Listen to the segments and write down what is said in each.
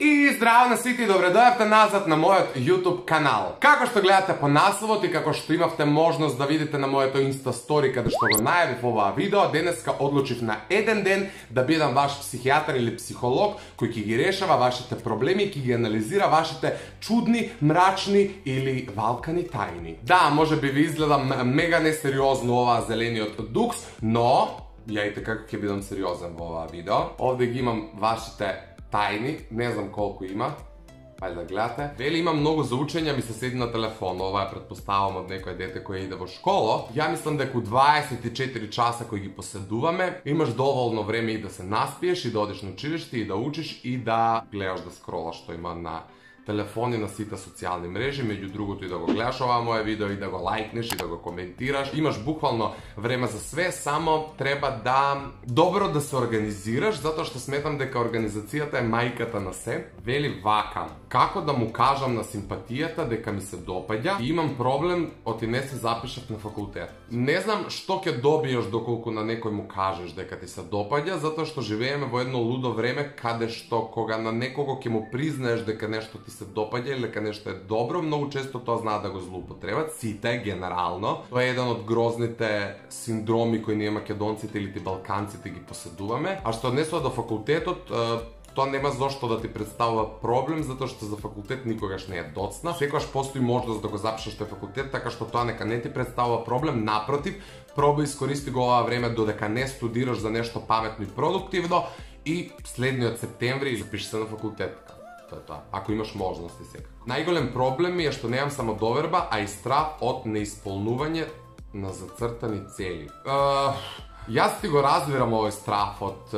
И здраво на сите и добре дојавте назад на мојот YouTube канал. Како што гледате по насловот и како што имавте можност да видите на моето Insta Story каде што го најавив оваа видео, денеска одлучив на еден ден да бидам ваш психијатар или психолог кој ќе ги решава вашите проблеми и ќе ги анализира вашите чудни, мрачни или валкани тајни. Да, може би ви изгледа мега несериозно оваа зелениот дукс, но јајте како ќе бидам сериозен во оваа видео. Овде ги имам вашите тајни, не знам колку има, ајде да гледате. Вели има многу за учење, ми се седи на телефон, ова е претпоставам од некој дете кој иде во школа. Ја мислам дека у 24 часа кои ги поседуваме, имаш доволно време и да се наспиеш, и да одиш на училиште, и да учиш, и да гледаш да скролаш што има на телефони, на сите социјални мрежи, меѓу другото и да го гледаш оваа моја видео, и да го лајкнеш, и да го коментираш. Имаш буквално време за све, само треба да добро да се организираш, затоа што сметам дека организацијата е мајката на се. Вели вака: како да му кажам на симпатијата дека ми се допаѓа и имам проблем оти не се запишав на факултет. Не знам што ќе добиеш доколку на некој му кажеш дека ти се допаѓа, затоа што живееме во едно лудо време каде што кога на некого ќе му признаеш дека нешто ти се допаѓа или дека нешто е добро, многу често тоа знаат да го злоупотребат. Сите, генерално. Тоа е еден од грозните синдроми кои ние македонците или ти балканците ги поседуваме. А што однесува до факултетот, тоа нема зошто да ти представува проблем, затоа што за факултет никогаш не е доцна. Секогаш постои можност да го запишеш тој факултет, така што тоа нека не ти представува проблем. Напротив, пробај искористи го оваа време додека не студираш за нешто паметно и продуктивно и следниот септември запиши се на факултет. Тоа е тоа, ако имаш можности секако. Најголем проблем ми е што немам само доверба, а и страх од неисполнување на зацртани цели. Јас ти го разбирам овој страх од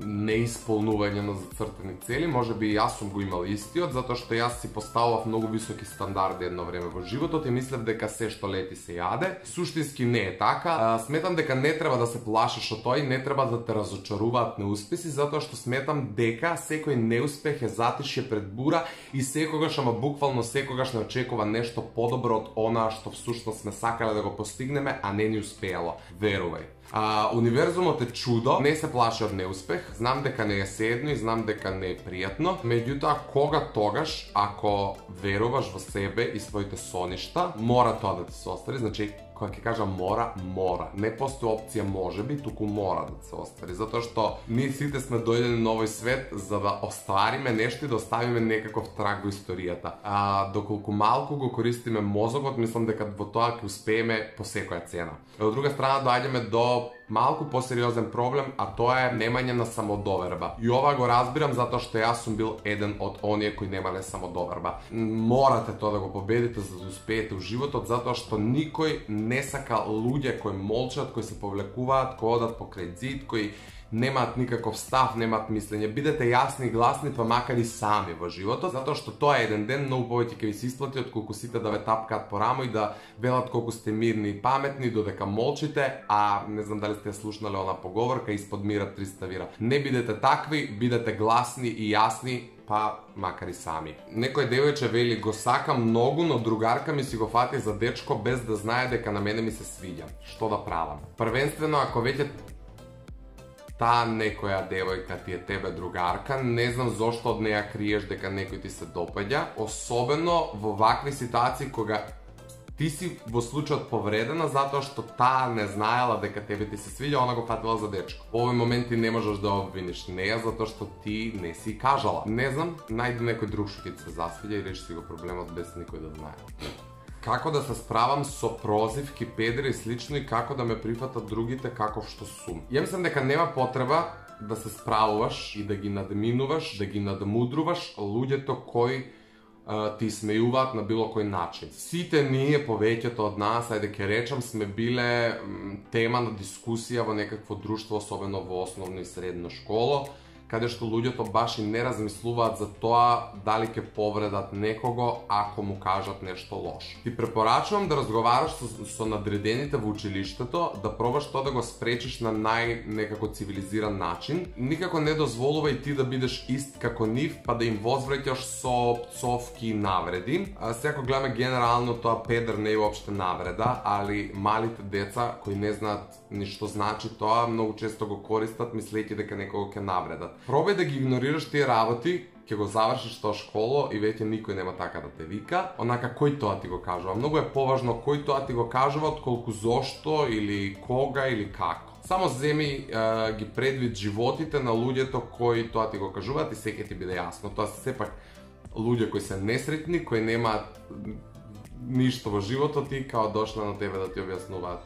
неисполнување на зацртани цели, може би и јас сум го имал истиот, затоа што јас си поставав многу високи стандарди едно време во животот и мислев дека се што лети се јаде. Суштински не е така. Сметам дека не треба да се плашиш од тоа и не треба да те разочаруваат неуспеси, затоа што сметам дека секој неуспех е затишје пред бура и секогаш, ама буквално секогаш не очекува нешто подобро од онаа што всушност сме сакале да го постигнеме, а не ни успеало. Верувај. Универзумот е чудо, не се плаши од неуспех, знам дека не е седно и знам дека не е пријатно, меѓутоа кога тогаш, ако веруваш во себе и своите соништа, мора тоа да ти се оствари. Значи, кога ќе кажам мора, мора. Не постои опција можеби, туку мора да се оствари, затоа што ние сите сме дојдени на овој свет за да оствариме нешто и да оставиме некаков траг во историјата. Доколку малку го користиме мозокот, мислам дека во тоа ќе успееме по секоја цена. Од друга страна доаѓаме до малку посериозен проблем, а тоа е немање на самодоверба. И ова го разбирам затоа што јас сум бил еден од оние кои немале самодоверба. Морате тоа да го победите за да успеете во животот, затоа што никој не сака луѓе кои молчат, кои се повлекуваат, кои одат покрај зид, кои немаат никаков став, немаат мислење. Бидете јасни и гласни, па макар и сами во животот, затоа што тоа еден ден многу повеќе ќе ви се исплати отколку сите да ве тапкаат по рамо и да велат колку сте мирни и паметни додека молчите, а не знам дали сте слушнале она поговорка испод мира 300 вира. Не бидете такви, бидете гласни и јасни, па макар и сами. Некој девојче вели: го сакам многу, но другарка ми си го фати за дечко без да знае дека на мене ми се свиѓа. Што да правам? Првенствено, ако веќе таа некоја девојка ти е тебе другарка, не знам зошто од неја криеш дека некој ти се допаѓа, особено во вакви ситуации кога ти си во случајот повредена затоа што таа не знаела дека тебе ти се свиѓа, она го фатила за дечко. Во овој момент ти не можеш да обвиниш неја затоа што ти не си кажала. Не знам, најди некој друг што ти се засвиѓа и реши си го проблемот без никој да знае. Како да се справам со прозивки, педри и слично и како да ме прифатат другите каков што сум. Ја мислам дека нема потреба да се справуваш и да ги надминуваш, да ги надмудруваш луѓето кои ти смејуваат на било кој начин. Сите ние, повеќето од нас, ајде ќе речам, сме биле тема на дискусија во некакво друштво, особено во основно и средно школо, каде што луѓето баш и не размислуваат за тоа дали ќе повредат некого ако му кажат нешто лошо. Ти препорачувам да разговараш со надредените во училиштето, да пробаш тоа да го спречиш на некако цивилизиран начин. Никако не дозволувај ти да бидеш ист како нив, па да им возвраќаш со пцовки и навреди. Сега гледаме генерално тоа педер не е уопште навреда, али малите деца кои не знаат ни што значи тоа, многу често го користат мислејќи дека некого ќе навредат. Пробај да ги игнорираш тие работи ќе го завршиш тоа школо и веќе никој нема така да те вика, онака кој тоа ти го кажува. Многу е поважно кој тоа ти го кажува, отколку зошто или кога или како. Само земи ги предвид животите на луѓето кои тоа ти го кажуваат и секој ти биде јасно. Тоа се сепак луѓе кои се несретни, кои немаат ништо во животот и као дошла на тебе да ти објаснуваат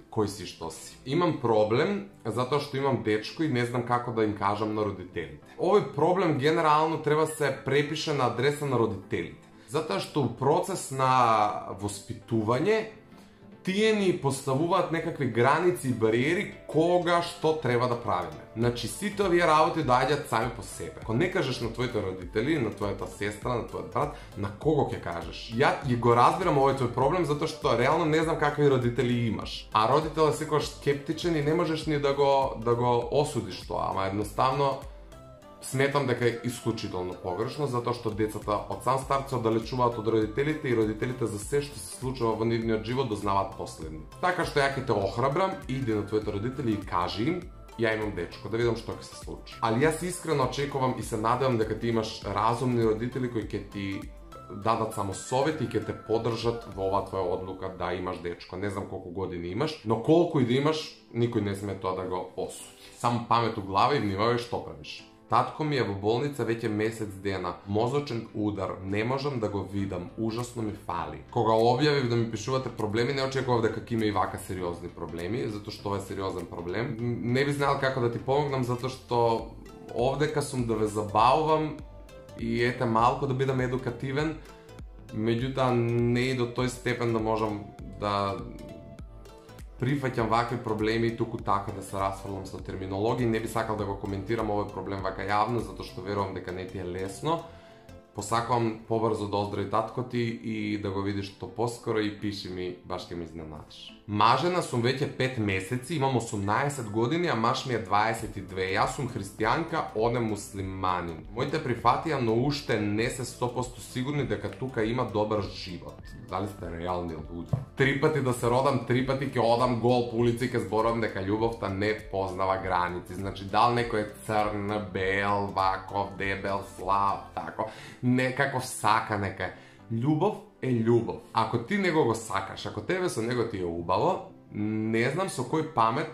кој си, што си. Имам проблем затоа што имам дечко и не знам како да им кажам на родителите. Овој проблем генерално треба се препише на адреса на родителите. Затоа што у процес на воспитување тие ни поставуваат некакви граници и бариери кога што треба да правиме. Значи сите овие работи доаѓаат сами по себе. Ако не кажеш на твоите родители, на твојата сестра, на твојот брат, на кого ќе кажеш? Ја го разбирам овој твој проблем затоа што реално не знам какви родители имаш. А родител е секогаш скептичен и не можеш ни да го осудиш тоа, ама едноставно сметам дека е исклучително погрешно, затоа што децата од сам старт се оддалечуваат од родителите и родителите за се што се случува во нивниот живот дознаваат последно. Така што ја ќе те охрабрам, иди на твоите родители и кажи им, ја имам дечко, да видам што ќе се случи. Али јас искрено очекувам и се надевам дека ти имаш разумни родители кои ќе ти дадат само совети и ќе те поддржат во оваа твоја одлука да имаш дечко. Не знам колку години имаш, но колку и да имаш, никој не сме тоа да го осуди. Само памет у глава и внимавај што правиш. Татко ми е во болница веќе месец дена. Мозочен удар, не можам да го видам, ужасно ми фали. Кога објавив да ми пишувате проблеми, не очекував дека ќе има и вака сериозни проблеми, затоа што ова е сериозен проблем. Не би знаел како да ти помогнам, затоа што овдека сум да ве забавувам и ете малку да бидам едукативен, меѓутоа не и до тој степен да можам да прифаќам вакви проблеми туку така да се расфрлам со терминологија. Не би сакал да го коментирам овој проблем вака јавно, затоа што верувам дека не ти е лесно. Посакувам побрзо да оздрави татко ти и да го видиш што поскоро и пиши ми, баш ќе ме изненадиш. Мажена сум веќе 5 месеци, имам 18 години, а маж ми е 22. Јас сум христијанка, одем муслиманин. Моите прифатија, но уште не се 100% сигурни дека тука има добар живот. Дали сте реални луѓе? 3 пати да се родам, 3 пати ќе одам гол по улици и ќе зборам дека љубовта не познава граници. Значи, дал некој е црн, бел, ваков, дебел, слаб, тако, некаков сака нека. Љубов е љубов. Ако ти него го сакаш, ако тебе со него ти е убаво, не знам со кој памет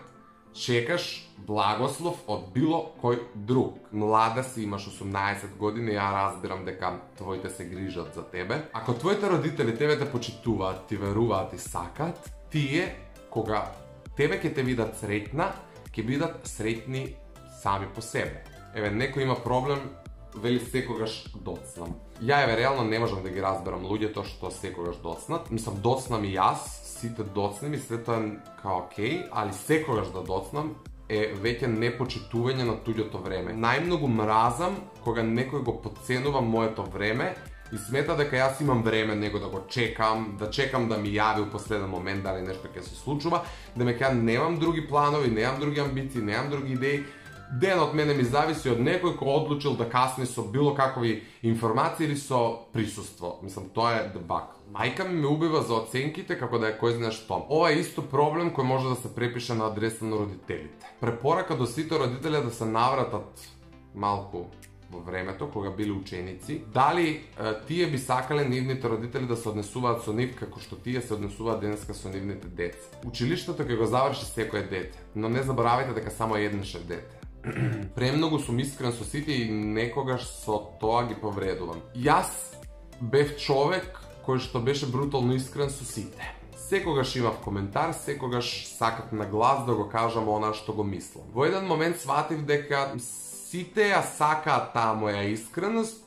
чекаш благослов од било кој друг. Млада си, имаш 18 години, ја разбирам дека твоите се грижат за тебе. Ако твоите родители тебе те почитуваат, ти веруваат и сакат, тие, кога тебе ќе те видат среќна, ќе бидат среќни сами по себе. Еве, некој има проблем, вели секогаш доцнам. Ја еве реално не можам да ги разберам луѓето што секогаш доцнат. Мислам, доцнам и јас, сите доцнем и све тоа е као окей, али секогаш да доцнам е веќе непочитување на туѓото време. Најмногу мразам кога некој го потценува моето време и смета дека јас имам време него да го чекам, да чекам да ми јави у последен момент дали нешто ќе се случува, да ме кажа немам други планови, немам други амбиции, немам други идеи. Денот мене ми зависи од некој кој одлучил да касни со било какви информации или со присуство. Мислам, тоа е дебак. Мајка ми ме убива за оценките како да е кој знае што. Ова е исто проблем кој може да се препише на адреса на родителите. Препорака до сите родители да се навратат малку во времето кога биле ученици. Дали тие би сакале нивните родители да се однесуваат со нив како што тие се однесуваат денеска со нивните деца. Училиштето ќе го заврши секое дете, но не заборавајте дека само еднаш е дете. Премногу сум искрен со сите и некогаш со тоа ги повредувам. Јас бев човек кој што беше брутално искрен со сите. Секогаш имав коментар, секогаш сакав на глас да го кажам она што го мислам. Во еден момент сватив дека сите ја сакаат таа моја искреност,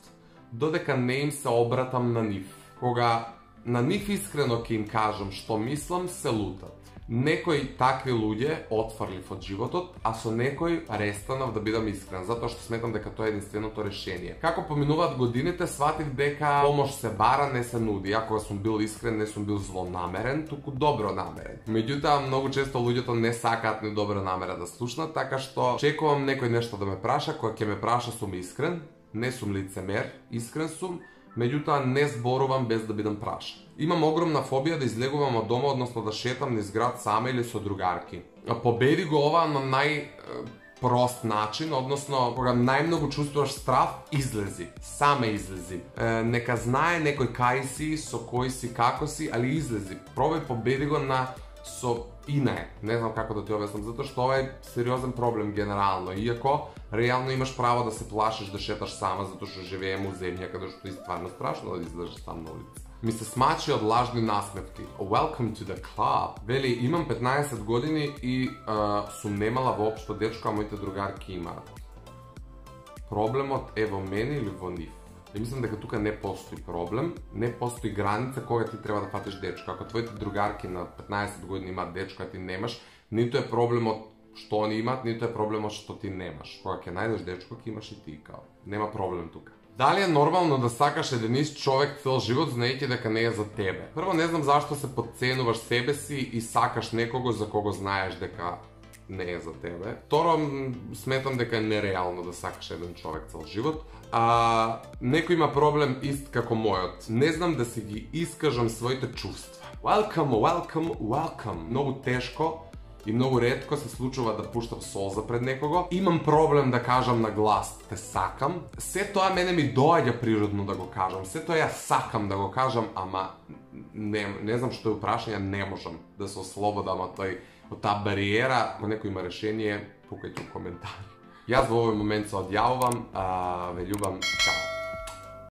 додека не им се обратам на нив. Кога на нив искрено ќе им кажам што мислам, се лутат. Некои такви луѓе отфрлив од животот, а со некој престанав да бидам искрен, затоа што сметам дека тоа е единственото решение. Како поминуваат годините, сватив дека помош се бара, не се нуди. Ја кога сум бил искрен, не сум бил злонамерен, туку добро намерен. Меѓутоа, многу често луѓето не сакаат ни добра намера да слушнат, така што чекувам некој нешто да ме праша, кога ќе ме праша сум искрен, не сум лицемер, искрен сум, меѓутоа не зборувам без да бидам прашан. Имам огромна фобија да излегувам од дома, односно да шетам низ град сама или со другарки. Победи го ова на прост начин, односно кога најмногу чувствуваш страв, излези, саме излези. Нека знае некој кај си, со кој си, како си, али излези. Пробај победи го со инае. Не знам како да ти објаснам, затоа што ова е сериозен проблем генерално. Иако реално имаш право да се плашиш да шеташ сама, затоа што живееме у земја каде што е стварно страшно да излезеш сам на улица. Ми се смачи од лажни насмевки. Welcome to the club. Вели, имам 15 години и сум немала воопшто дечко, а моите другарки имаат. Проблемот е во мене или во нив? И мислам дека тука не постои проблем, не постои граница кога ти треба да фатиш дечко. Ако твоите другарки на 15 години имаат дечко, а ти немаш, ниту е проблемот што они имаат, ниту е проблемот што ти немаш. Кога ќе најдеш дечко, ќе имаш и ти, као. Нема проблем тука. Дали е нормално да сакаш еден ист човек цел живот, знаејќи дека не е за тебе? Прво, не знам зашто се подценуваш себе си и сакаш некого за кого знаеш дека не е за тебе. Второ, сметам дека е нереално да сакаш еден човек цел живот. Некој има проблем ист како мојот. Не знам да си ги искажам своите чувства. Welcome. Многу тешко и многу ретко се случува да пуштам солза пред некого. Имам проблем да кажам на глас те сакам. Се тоа мене ми доаѓа природно да го кажам. Се тоа ја сакам да го кажам, ама не знам што е прашање, не можам да се ослободам од таа бариера. Ма некој има решение, пукајте у коментари. Јас во овој момент се одјавувам, ве љубам, чао.